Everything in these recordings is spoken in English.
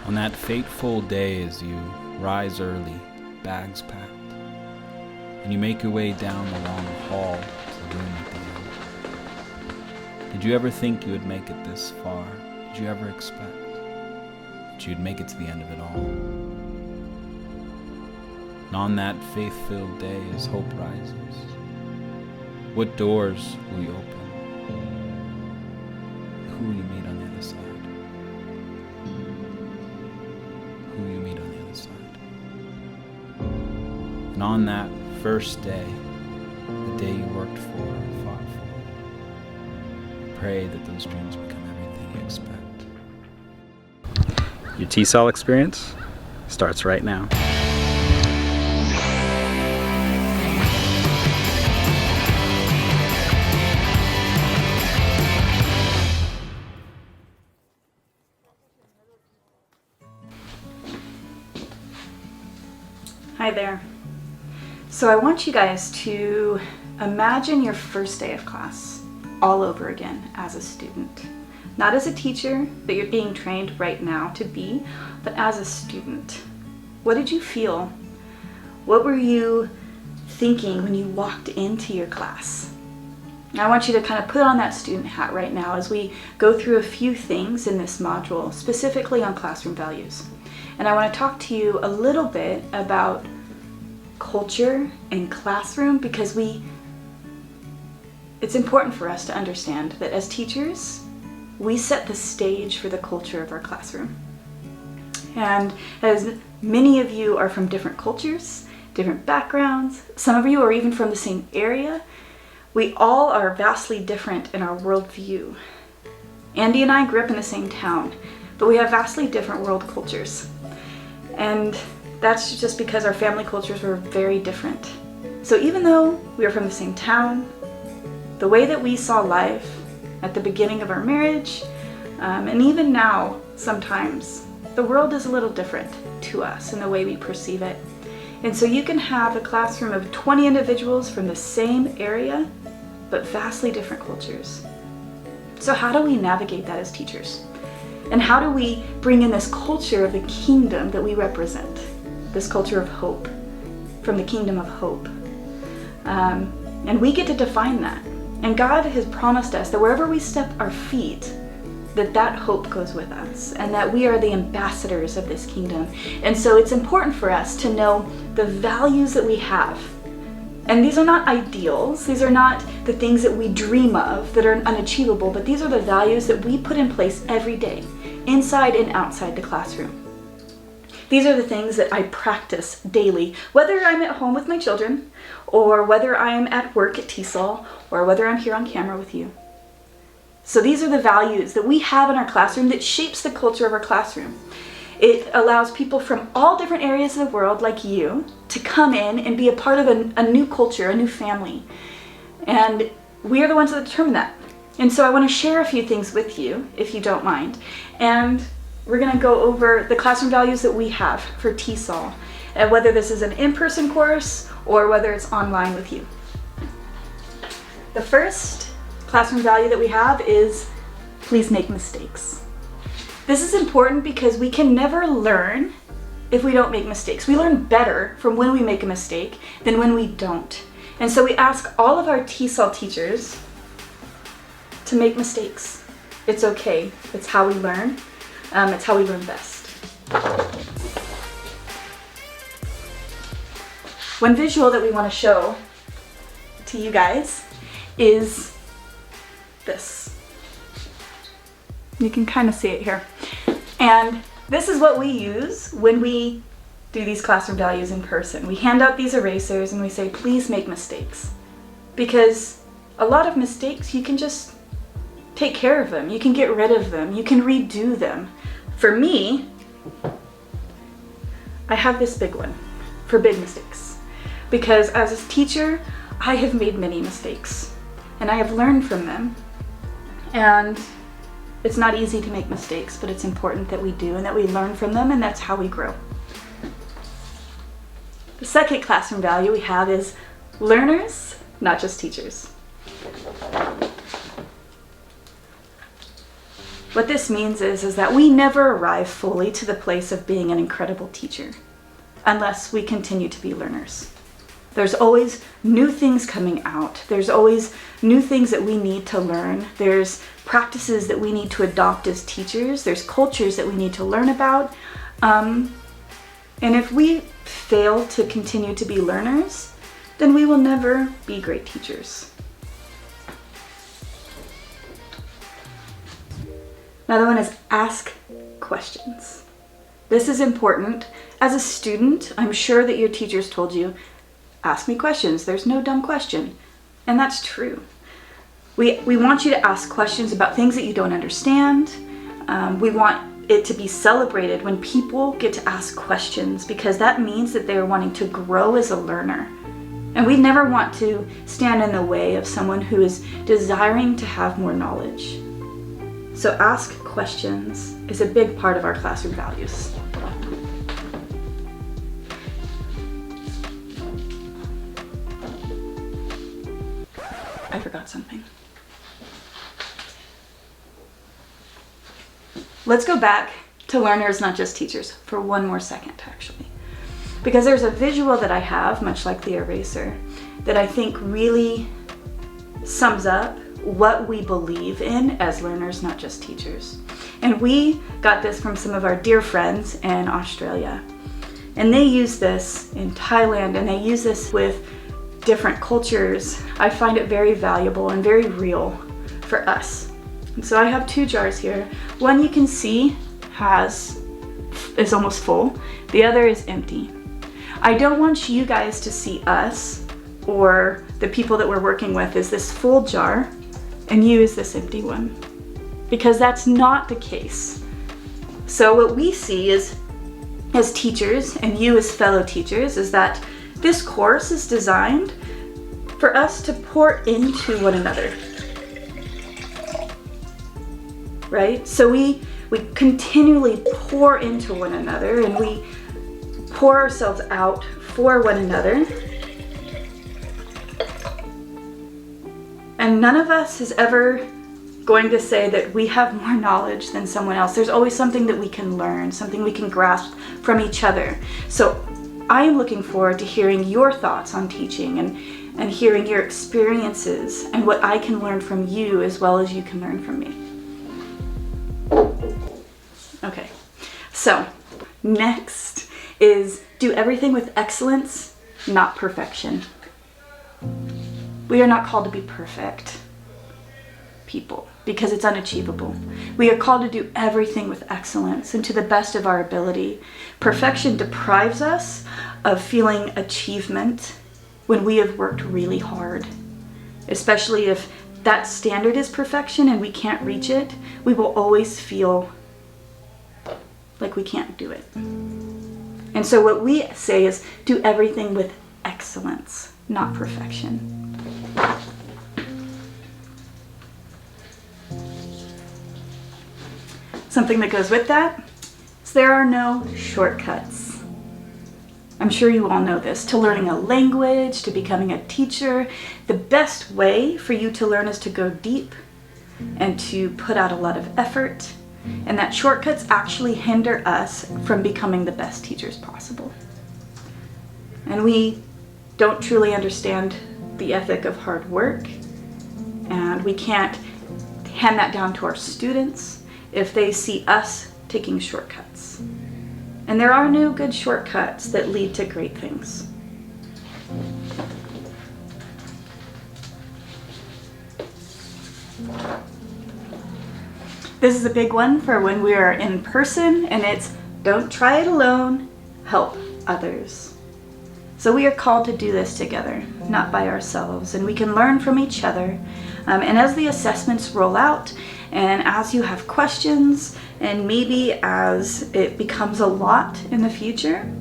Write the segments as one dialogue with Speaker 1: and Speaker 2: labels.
Speaker 1: On that fateful day, as you rise early, bags packed, and you make your way down the long hall to the room at the end. Did you ever think you would make it this far? Did you ever expect that you'd make it to the end of it all? And on that faith-filled day, as hope rises, what doors will you open? Who will you meet on the other side? Who will you meet on the other side? And on that first day, the day you worked for and fought for, pray that those dreams become everything you expect.
Speaker 2: Your TESOL experience starts right now.
Speaker 3: Hi there. So I want you guys to imagine your first day of class all over again as a student. Not as a teacher that you're being trained right now to be, but as a student. What did you feel? What were you thinking when you walked into your class? And I want you to kind of put on that student hat right now as we go through a few things in this module, specifically on classroom values. And I want to talk to you a little bit about culture and classroom because it's important for us to understand that as teachers, we set the stage for the culture of our classroom. And as many of you are from different cultures, different backgrounds, some of you are even from the same area, we all are vastly different in our worldview. Andy and I grew up in the same town, but we have vastly different world cultures. And that's just because our family cultures were very different. So even though we are from the same town, the way that we saw life at the beginning of our marriage, and even now, sometimes, the world is a little different to us in the way we perceive it. And so you can have a classroom of 20 individuals from the same area, but vastly different cultures. So how do we navigate that as teachers? And how do we bring in this culture of the kingdom that we represent? This culture of hope, from the kingdom of hope. And we get to define that. And God has promised us that wherever we step our feet, that hope goes with us, and that we are the ambassadors of this kingdom. And so it's important for us to know the values that we have. And these are not ideals, these are not the things that we dream of that are unachievable, but these are the values that we put in place every day, inside and outside the classroom. These are the things that I practice daily, whether I'm at home with my children, or whether I'm at work at TESOL, or whether I'm here on camera with you. So these are the values that we have in our classroom that shapes the culture of our classroom. It allows people from all different areas of the world, like you, to come in and be a part of a new culture, a new family. And we are the ones that determine that. And so I want to share a few things with you, if you don't mind. And we're going to go over the classroom values that we have for TESOL, whether this is an in-person course or whether it's online with you. The first classroom value that we have is please make mistakes. This is important because we can never learn if we don't make mistakes. We learn better from when we make a mistake than when we don't. And so we ask all of our TESOL teachers to make mistakes. It's okay. It's how we learn. It's how we learn best. One visual that we want to show to you guys is this. You can kind of see it here. And this is what we use when we do these classroom values in person. We hand out these erasers and we say, please make mistakes. Because a lot of mistakes, you can just take care of them. You can get rid of them. You can redo them. For me, I have this big one for big mistakes. Because as a teacher, I have made many mistakes. And I have learned from them. And it's not easy to make mistakes, but it's important that we do and that we learn from them, and that's how we grow. The second classroom value we have is learners, not just teachers. What this means is that we never arrive fully to the place of being an incredible teacher unless we continue to be learners. There's always new things coming out. There's always new things that we need to learn. There's practices that we need to adopt as teachers. There's cultures that we need to learn about. And if we fail to continue to be learners, then we will never be great teachers. Another one is ask questions. This is important. As a student, I'm sure that your teachers told you, ask me questions. There's no dumb question. And that's true. We want you to ask questions about things that you don't understand. We want it to be celebrated when people get to ask questions, because that means that they're wanting to grow as a learner. And we never want to stand in the way of someone who is desiring to have more knowledge. So ask questions is a big part of our classroom values. I forgot something. Let's go back to learners, not just teachers, for one more second, actually. Because there's a visual that I have, much like the eraser, that I think really sums up what we believe in as learners, not just teachers. And we got this from some of our dear friends in Australia. And they use this in Thailand, and they use this with different cultures. I find it very valuable and very real for us. And so I have two jars here. One you can see is almost full. The other is empty. I don't want you guys to see us or the people that we're working with as this full jar and you as this empty one, because that's not the case. So what we see is, as teachers and you as fellow teachers, is that this course is designed for us to pour into one another, right? So we continually pour into one another, and we pour ourselves out for one another. And none of us is ever going to say that we have more knowledge than someone else. There's always something that we can learn, something we can grasp from each other. So I am looking forward to hearing your thoughts on teaching and hearing your experiences and what I can learn from you as well as you can learn from me. Okay, so next is do everything with excellence, not perfection. We are not called to be perfect people because it's unachievable. We are called to do everything with excellence and to the best of our ability. Perfection deprives us of feeling achievement when we have worked really hard, especially if that standard is perfection and we can't reach it. We will always feel like we can't do it. And so what we say is do everything with excellence, not perfection. Something that goes with that is there are no shortcuts. I'm sure you all know this. To learning a language, to becoming a teacher, the best way for you to learn is to go deep and to put out a lot of effort, and that shortcuts actually hinder us from becoming the best teachers possible. And we don't truly understand the ethic of hard work, and we can't hand that down to our students if they see us taking shortcuts. And there are no good shortcuts that lead to great things. This is a big one for when we are in person, and it's don't try it alone, help others. So we are called to do this together, not by ourselves, and we can learn from each other. And as the assessments roll out, and as you have questions, and maybe as it becomes a lot in the future,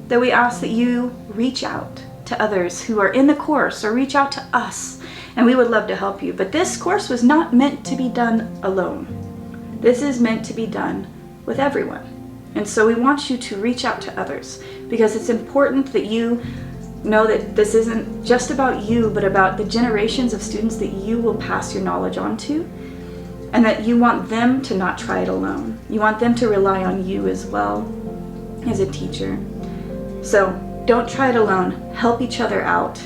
Speaker 3: that we ask that you reach out to others who are in the course, or reach out to us, and we would love to help you. But this course was not meant to be done alone. This is meant to be done with everyone. And so we want you to reach out to others, because it's important that you know that this isn't just about you, but about the generations of students that you will pass your knowledge on to. and that you want them to not try it alone. You want them to rely on you as well as a teacher. So don't try it alone. Help each other out.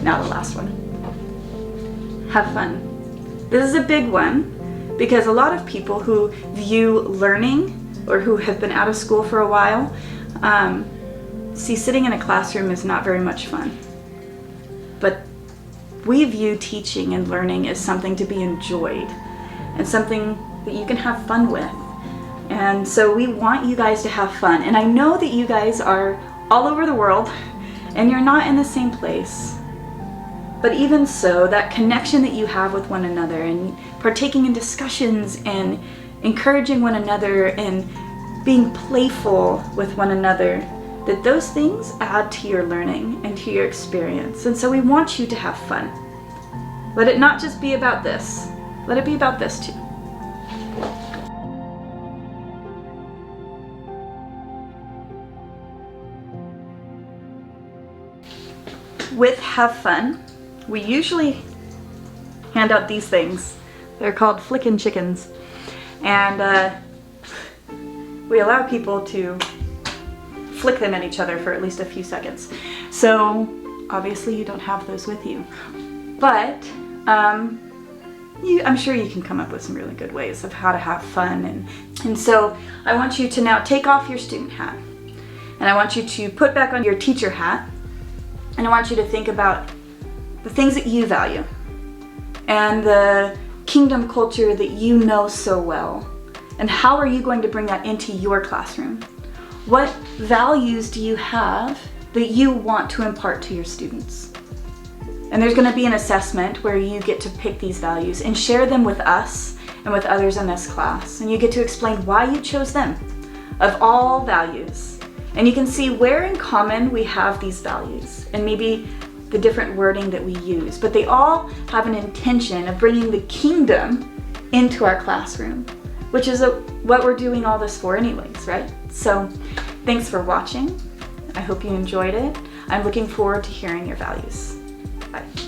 Speaker 3: Now the last one. Have fun. This is a big one because a lot of people who view learning or who have been out of school for a while see sitting in a classroom as not very much fun. But we view teaching and learning as something to be enjoyed and something that you can have fun with. And so we want you guys to have fun. And I know that you guys are all over the world and you're not in the same place. But even so, that connection that you have with one another and partaking in discussions and encouraging one another and being playful with one another, that those things add to your learning and to your experience. And so we want you to have fun. Let it not just be about this. Let it be about this too. With have fun, we usually hand out these things. They're called flickin' chickens. And we allow people to flick them at each other for at least a few seconds. So obviously you don't have those with you. But I'm sure you can come up with some really good ways of how to have fun. And so I want you to now take off your student hat. And I want you to put back on your teacher hat. And I want you to think about the things that you value and the kingdom culture that you know so well. And how are you going to bring that into your classroom? What values do you have that you want to impart to your students? And there's going to be an assessment where you get to pick these values and share them with us and with others in this class. And you get to explain why you chose them of all values. And you can see where in common we have these values and maybe the different wording that we use. But they all have an intention of bringing the kingdom into our classroom, which is what we're doing all this for anyways, right? So thanks for watching. I hope you enjoyed it. I'm looking forward to hearing your values. Bye.